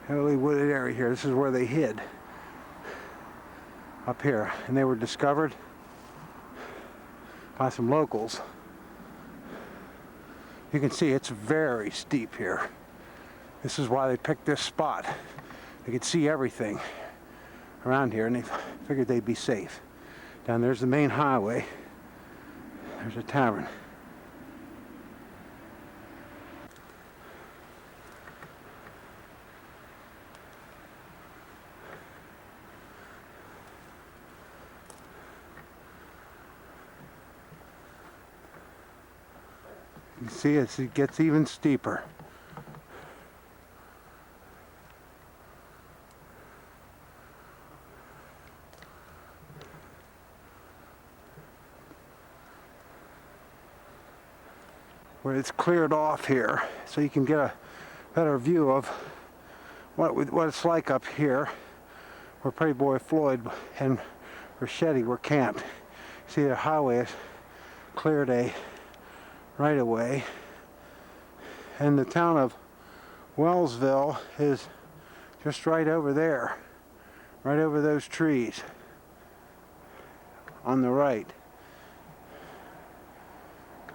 heavily wooded area here. This is where they hid. Up here. And they were discovered by some locals. You can see it's very steep here. This is why they picked this spot. They could see everything around here, and they figured they'd be safe. Down there's the main highway. There's a tavern. You can see as it gets even steeper. Where it's cleared off here, so you can get a better view of what it's like up here, where Pretty Boy Floyd and Ricchetti were camped. See, the highway has cleared a right of way, and the town of Wellsville is just right over there, right over those trees on the right.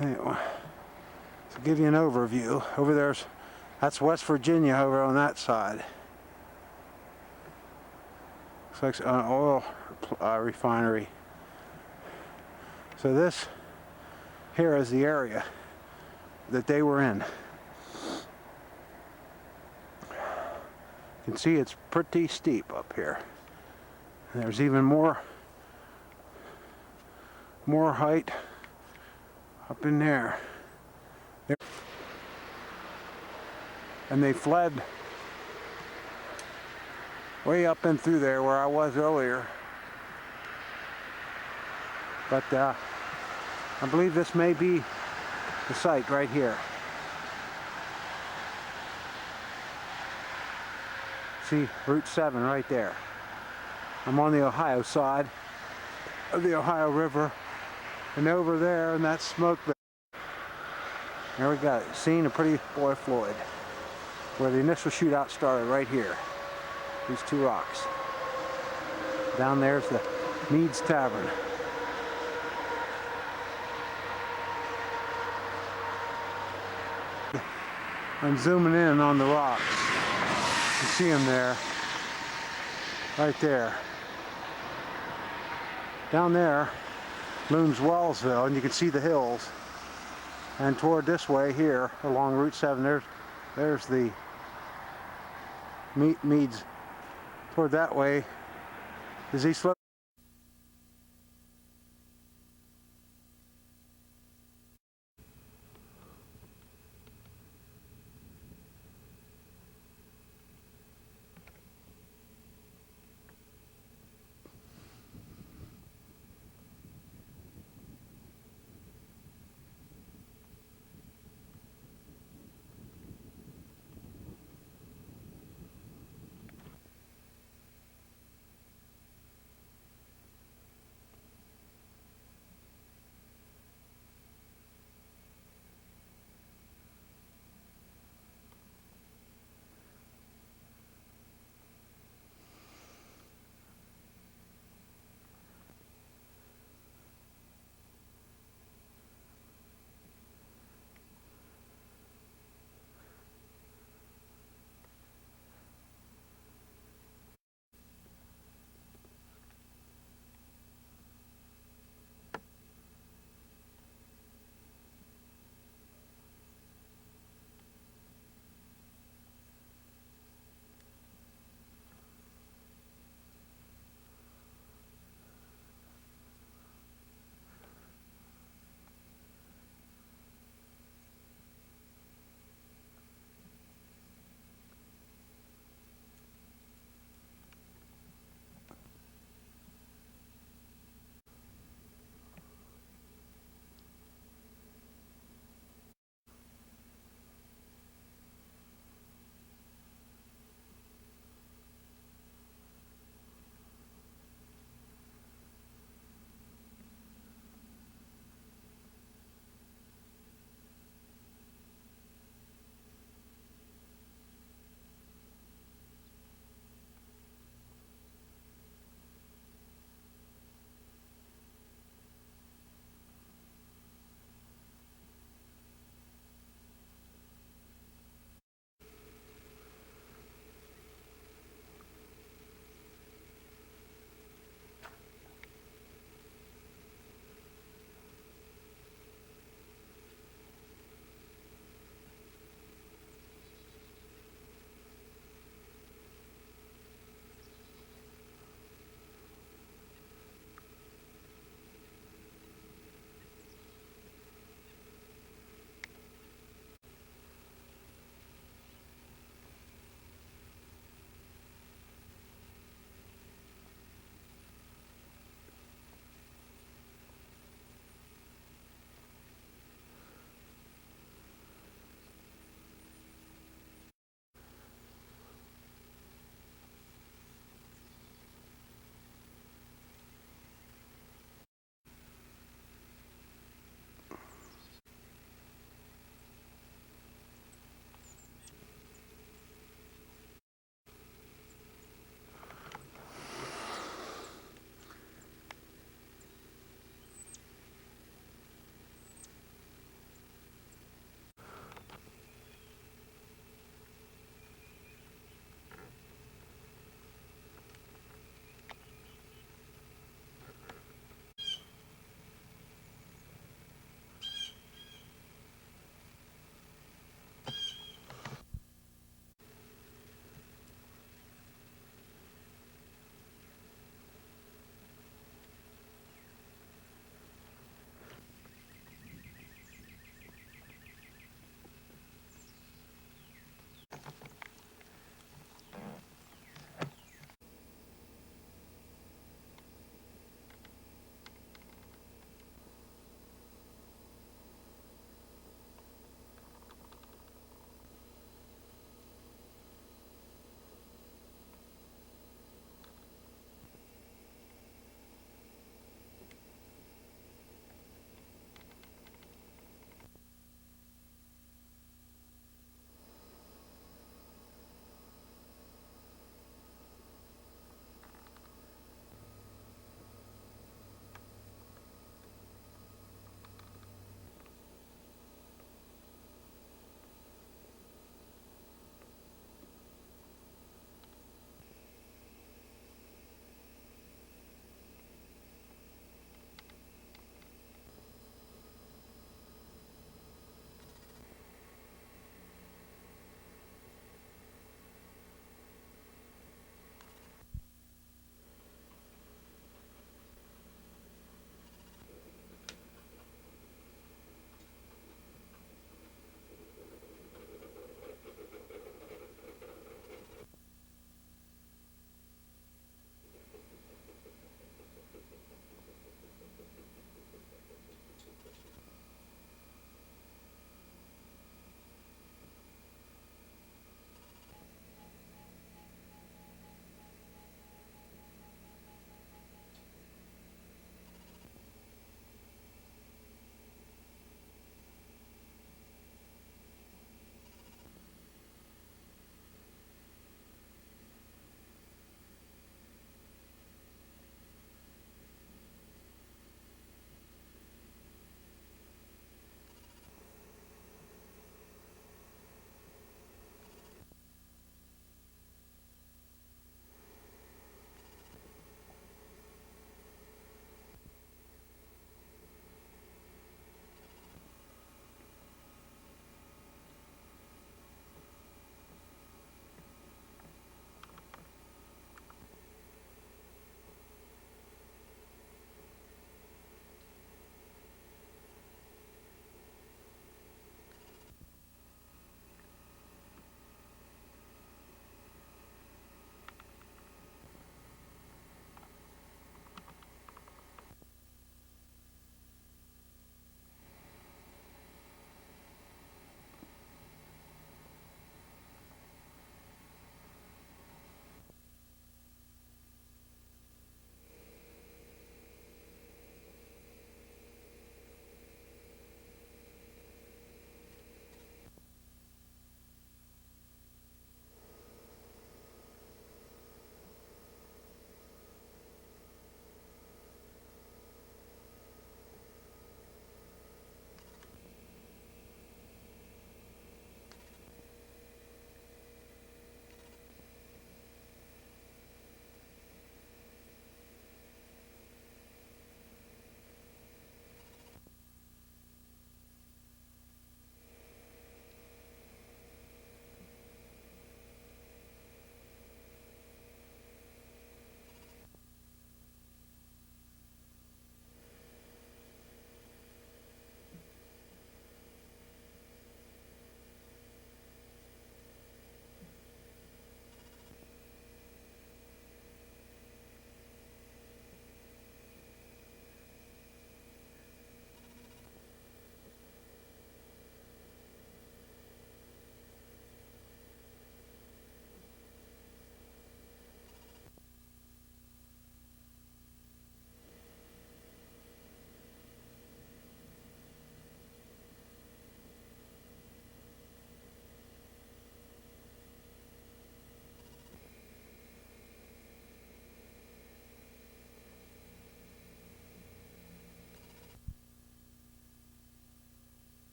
Anyway, to give you an overview, over there's, that's West Virginia over on that side. Looks like an oil refinery. So this here is the area that they were in. You can see it's pretty steep up here. And there's even more height up in there. And they fled way up and through there where I was earlier. But I believe this may be the site right here. See Route 7 right there. I'm on the Ohio side of the Ohio River, and over there in that smoke, there we got it. Scene of Pretty Boy Floyd, where the initial shootout started right here. These two rocks. Down there's the Mead's Tavern. I'm zooming in on the rocks. You see them there. Right there. Down there looms Wellsville, and you can see the hills. And toward this way here, along Route 7, there's the Meads. Toward that way is East Slope.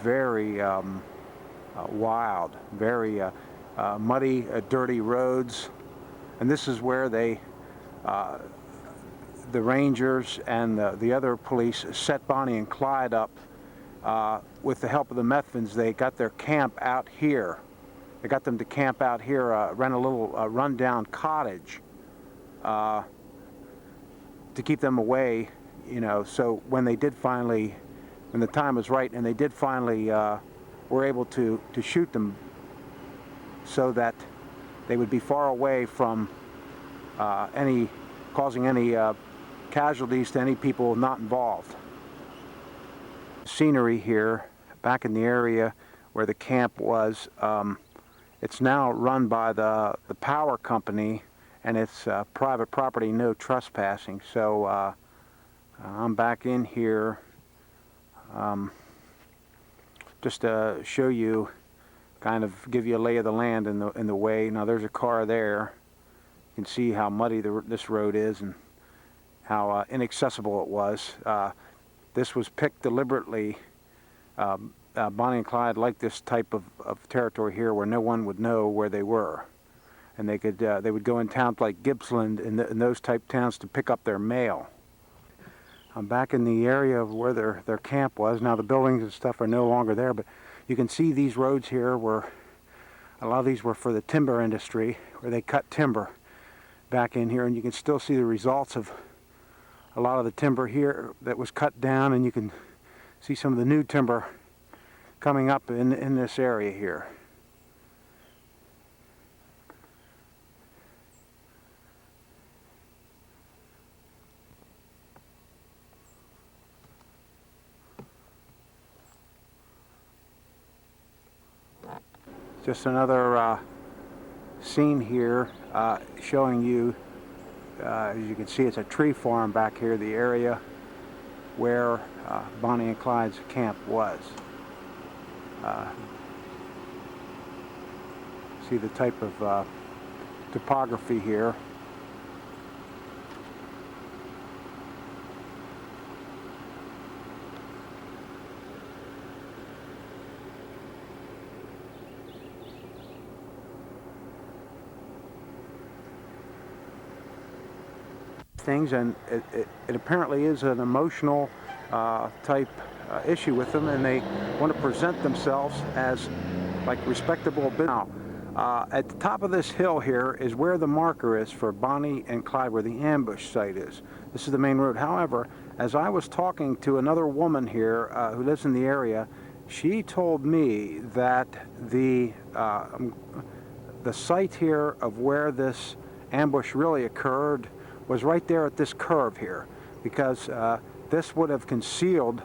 very wild, very muddy, dirty roads. And this is where they, the Rangers and the other police set Bonnie and Clyde up. With the help of the Methvins, they got their camp out here. They got them to camp out here, rent a little rundown cottage to keep them away, you know, so when they did finally, when the time was right and they did finally were able to shoot them, so that they would be far away from causing any casualties to any people not involved. Scenery here, back in the area where the camp was, it's now run by the power company, and it's private property, no trespassing. So I'm back in here just to show you, kind of give you a lay of the land in the way. Now there's a car there. You can see how muddy this road is and how inaccessible it was. This was picked deliberately. Bonnie and Clyde liked this type of territory here where no one would know where they were. And they would go in towns like Gippsland and those type towns to pick up their mail. I'm back in the area of where their camp was. Now the buildings and stuff are no longer there, but you can see these roads here were, a lot of these were for the timber industry, where they cut timber back in here, and you can still see the results of a lot of the timber here that was cut down, and you can see some of the new timber coming up in this area here. Just another scene here showing you, as you can see, it's a tree farm back here, the area where Bonnie and Clyde's camp was. See the type of topography here. Things, and it apparently is an emotional type issue with them, and they want to present themselves as like respectable business. Now, at the top of this hill here is where the marker is for Bonnie and Clyde, where the ambush site is. This is the main road. However, as I was talking to another woman here who lives in the area, she told me that the site here of where this ambush really occurred was right there at this curve here, because this would have concealed,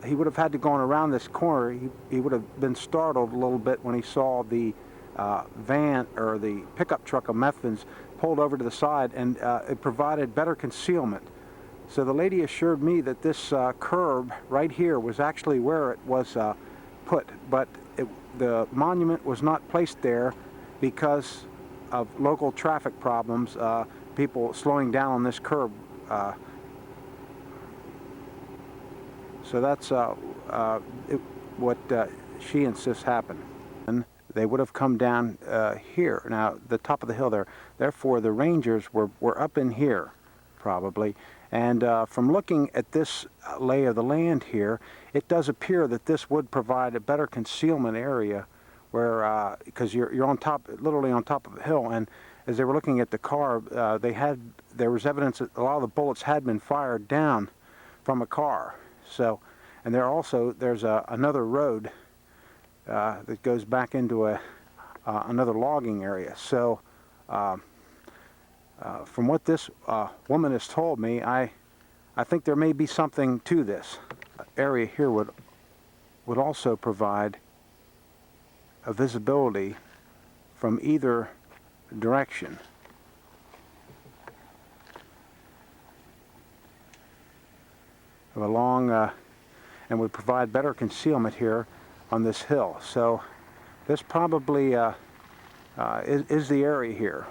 he would have had to go around this corner. He would have been startled a little bit when he saw the van, or the pickup truck of Methvins, pulled over to the side, and it provided better concealment. So the lady assured me that this curb right here was actually where it was put, but the monument was not placed there because of local traffic problems, people slowing down on this curb. So that's what she insists happened. And they would have come down here. Now, the top of the hill there. Therefore, the Rangers were up in here, probably. And from looking at this lay of the land here, it does appear that this would provide a better concealment area, where because you're on top, literally on top of a hill. And as they were looking at the car, there was evidence that a lot of the bullets had been fired down from a car. So, and there's another road that goes back into another logging area. So, from what this woman has told me, I think there may be something to this. Area here would also provide a visibility from either direction. Of a long, and would provide better concealment here on this hill. So this probably is the area here.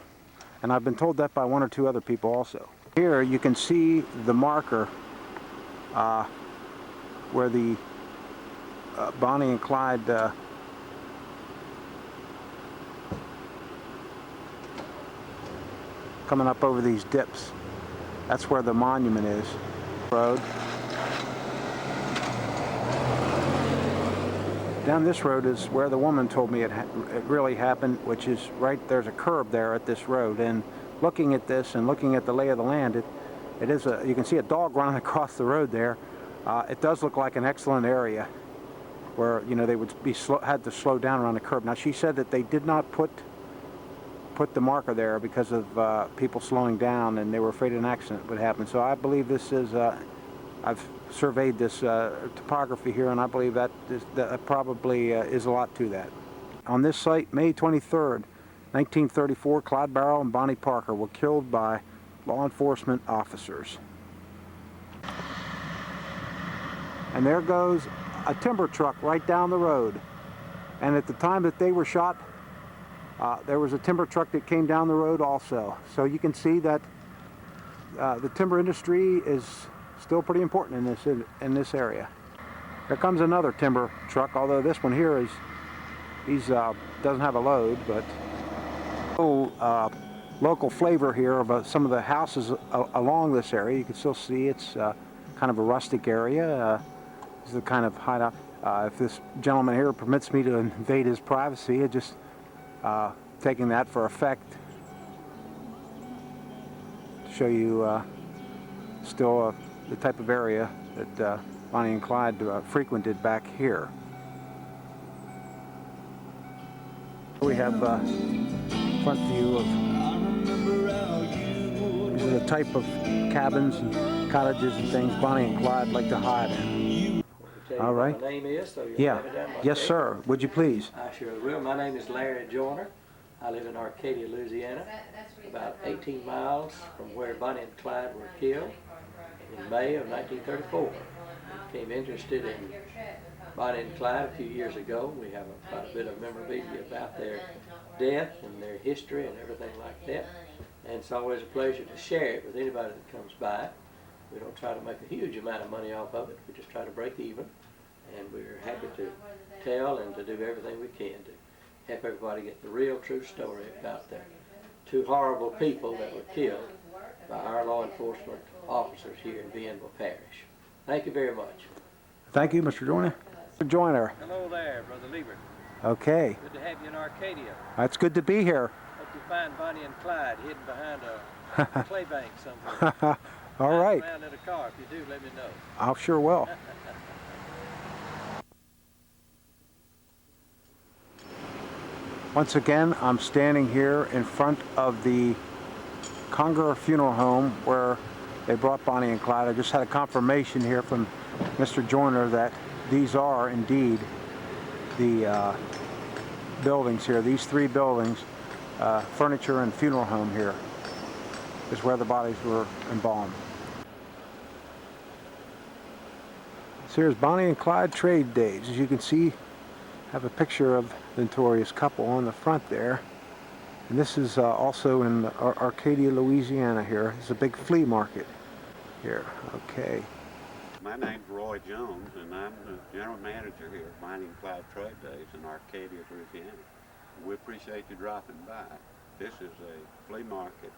And I've been told that by one or two other people also. Here you can see the marker where the Bonnie and Clyde coming up over these dips. That's where the monument is. Road. Down this road is where the woman told me it really happened, which is right, there's a curb there at this road. And looking at this and looking at the lay of the land, it is you can see a dog running across the road there. It does look like an excellent area where, you know, they would be had to slow down around the curb. Now, she said that they did not put the marker there because of people slowing down, and they were afraid an accident would happen. So I believe this is, I've surveyed this topography here, and I believe that probably is a lot to that. On this site, May 23rd, 1934, Clyde Barrow and Bonnie Parker were killed by law enforcement officers. And there goes a timber truck right down the road. And at the time that they were shot, there was a timber truck that came down the road also. So you can see that the timber industry is still pretty important in this area. Here comes another timber truck, although this one here doesn't have a load, but local flavor here of some of the houses along this area. You can still see it's kind of a rustic area. This is the kind of hideout. If this gentleman here permits me to invade his privacy, it just taking that for effect to show you still the type of area that Bonnie and Clyde frequented back here. We have front view of these are the type of cabins and cottages and things Bonnie and Clyde like to hide in. All right. My name is, so yeah. Yes, sir. Would you please? I sure will. My name is Larry Joyner. I live in Arcadia, Louisiana, about 18 miles from where Bonnie and Clyde were killed in May of 1934. I became interested in Bonnie and Clyde a few years ago. We have quite a bit of memorabilia about their death and their history and everything like that. And it's always a pleasure to share it with anybody that comes by. We don't try to make a huge amount of money off of it. We just try to break even. And we're happy to tell and to do everything we can to help everybody get the real true story about the two horrible people that were killed by our law enforcement officers here in Bienville Parish. Thank you very much. Thank you, Mr. Joyner. Mr. Joyner. Hello there, Brother Liebert. Okay. Good to have you in Arcadia. It's good to be here. Hope you find Bonnie and Clyde hidden behind a clay bank somewhere. All right. Around in a car. If you do, let me know. I sure will. Once again, I'm standing here in front of the Conger Funeral Home where they brought Bonnie and Clyde. I just had a confirmation here from Mr. Joyner that these are indeed the buildings here. These three buildings, furniture and funeral home here, is where the bodies were embalmed. So here's Bonnie and Clyde trade days. As you can see, I have a picture of the notorious couple on the front there. And this is also in Arcadia, Louisiana here. It's a big flea market here. Okay. My name's Roy Jones, and I'm the general manager here at Bonnie and Clyde Trade Days in Arcadia, Louisiana. We appreciate you dropping by. This is a flea market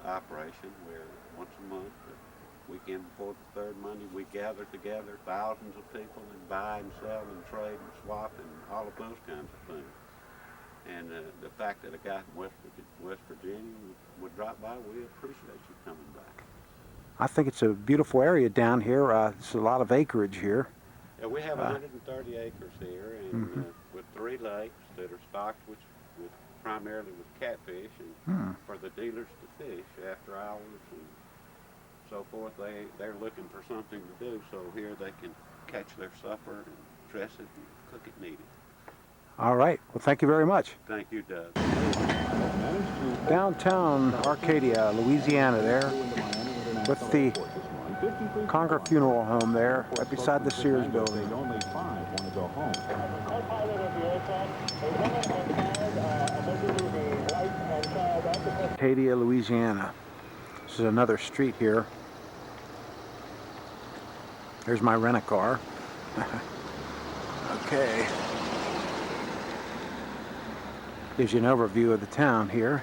operation where once a month, the weekend before the third Monday, we gather together thousands of people and buy and sell and trade and swap and all of those kinds of things. And the fact that a guy from West Virginia would drop by, we appreciate you coming by. I think it's a beautiful area down here. It's a lot of acreage here. Yeah, we have 130 acres here, and with 3 lakes that are stocked with primarily with catfish, and for the dealers to fish after hours and so forth. They're looking for something to do, so here they can catch their supper and dress it and cook it and eat it. All right. Well, thank you very much. Thank you, Doug. Downtown Arcadia, Louisiana there, with the Conger Funeral Home there, right beside the Sears building. Arcadia, Louisiana. This is another street here. There's my rent-a-car. Okay. Gives you an overview of the town here.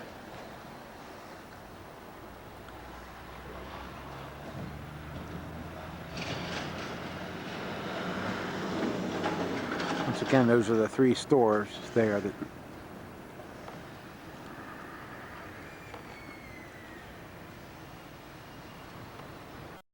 Once again, those are the 3 stores there that